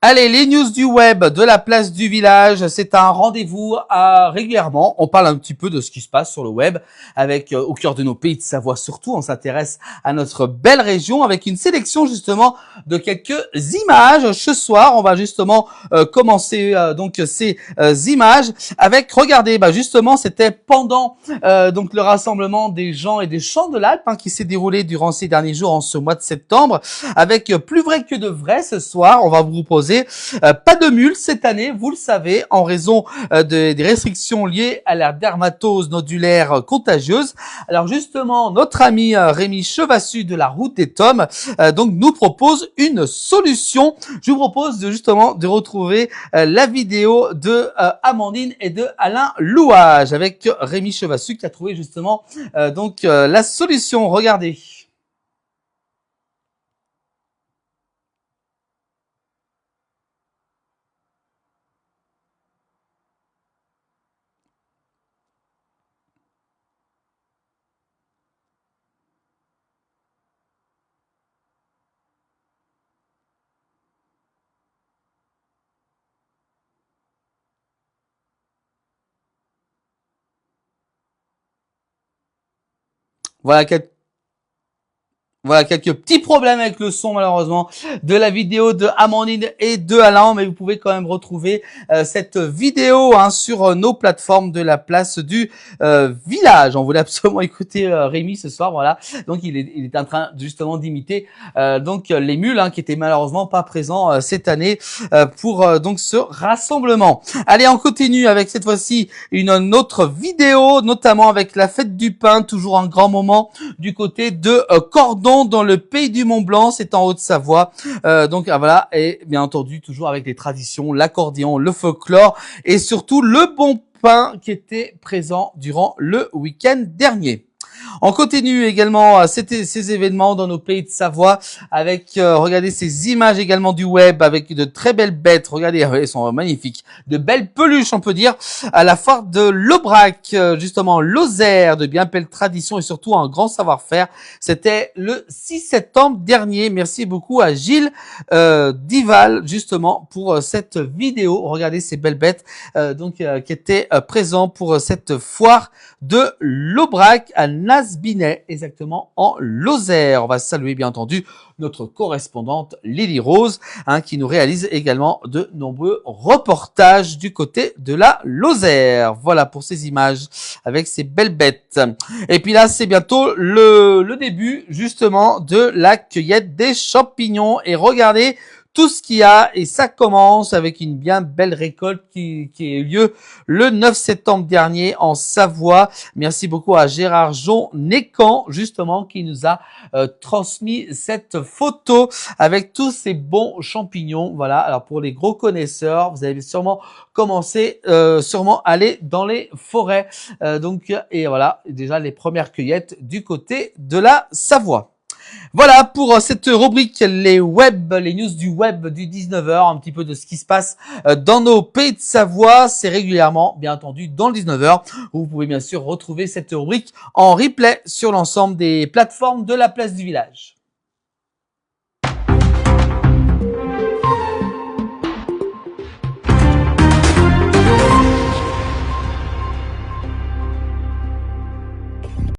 Allez, les news du web de la place du village, c'est un rendez-vous régulièrement. On parle un petit peu de ce qui se passe sur le web avec au cœur de nos pays de Savoie surtout. On s'intéresse à notre belle région avec une sélection justement de quelques images. Ce soir, on va justement commencer donc ces images avec, regardez, justement, c'était pendant donc le rassemblement des gens et des chants de l'Alpe qui s'est déroulé durant ces derniers jours en ce mois de septembre avec plus vrai que de vrai. Ce soir, on va vous proposer pas de mules cette année, vous le savez, en raison des restrictions liées à la dermatose nodulaire contagieuse. Alors justement, notre ami Rémi Chevassu de la Route des Tomes donc nous propose une solution. Je vous propose justement de retrouver la vidéo de Amandine et de Alain Louage avec Rémi Chevassu qui a trouvé justement la solution. Regardez. Voilà quelques petits problèmes avec le son malheureusement de la vidéo de Amandine et de Alain, mais vous pouvez quand même retrouver cette vidéo sur nos plateformes de la place du village. On voulait absolument écouter Rémi ce soir, voilà. Donc il est en train justement d'imiter les mules qui étaient malheureusement pas présents cette année pour donc ce rassemblement. Allez, on continue avec cette fois-ci une autre vidéo, notamment avec la fête du pain, toujours un grand moment du côté de Cordon dans le pays du Mont Blanc, c'est en Haute-Savoie. Voilà, et bien entendu toujours avec les traditions, l'accordéon, le folklore et surtout le bon pain qui était présent durant le week-end dernier. On continue également ces événements dans nos pays de Savoie avec, regardez ces images également du web avec de très belles bêtes. Regardez, elles sont magnifiques. De belles peluches, on peut dire, à la foire de l'Aubrac, justement Lozère, de bien belles traditions et surtout un grand savoir-faire. C'était le 6 septembre dernier. Merci beaucoup à Gilles Dival, justement, pour cette vidéo. Regardez ces belles bêtes qui étaient présents pour cette foire de l'Aubrac à Nasbinet, exactement en Lozère. On va saluer bien entendu notre correspondante Lily Rose qui nous réalise également de nombreux reportages du côté de la Lozère. Voilà pour ces images avec ces belles bêtes. Et puis là, c'est bientôt le début justement de la cueillette des champignons. Et regardez tout ce qu'il y a, et ça commence avec une bien belle récolte qui a eu lieu le 9 septembre dernier en Savoie. Merci beaucoup à Gérard Jon-Nécan, justement, qui nous a transmis cette photo avec tous ces bons champignons. Voilà, alors pour les gros connaisseurs, vous avez sûrement commencé, sûrement aller dans les forêts. Et voilà, déjà les premières cueillettes du côté de la Savoie. Voilà pour cette rubrique les news du web du 19h, un petit peu de ce qui se passe dans nos pays de Savoie. C'est régulièrement, bien entendu, dans le 19h. Vous pouvez bien sûr retrouver cette rubrique en replay sur l'ensemble des plateformes de la place du village.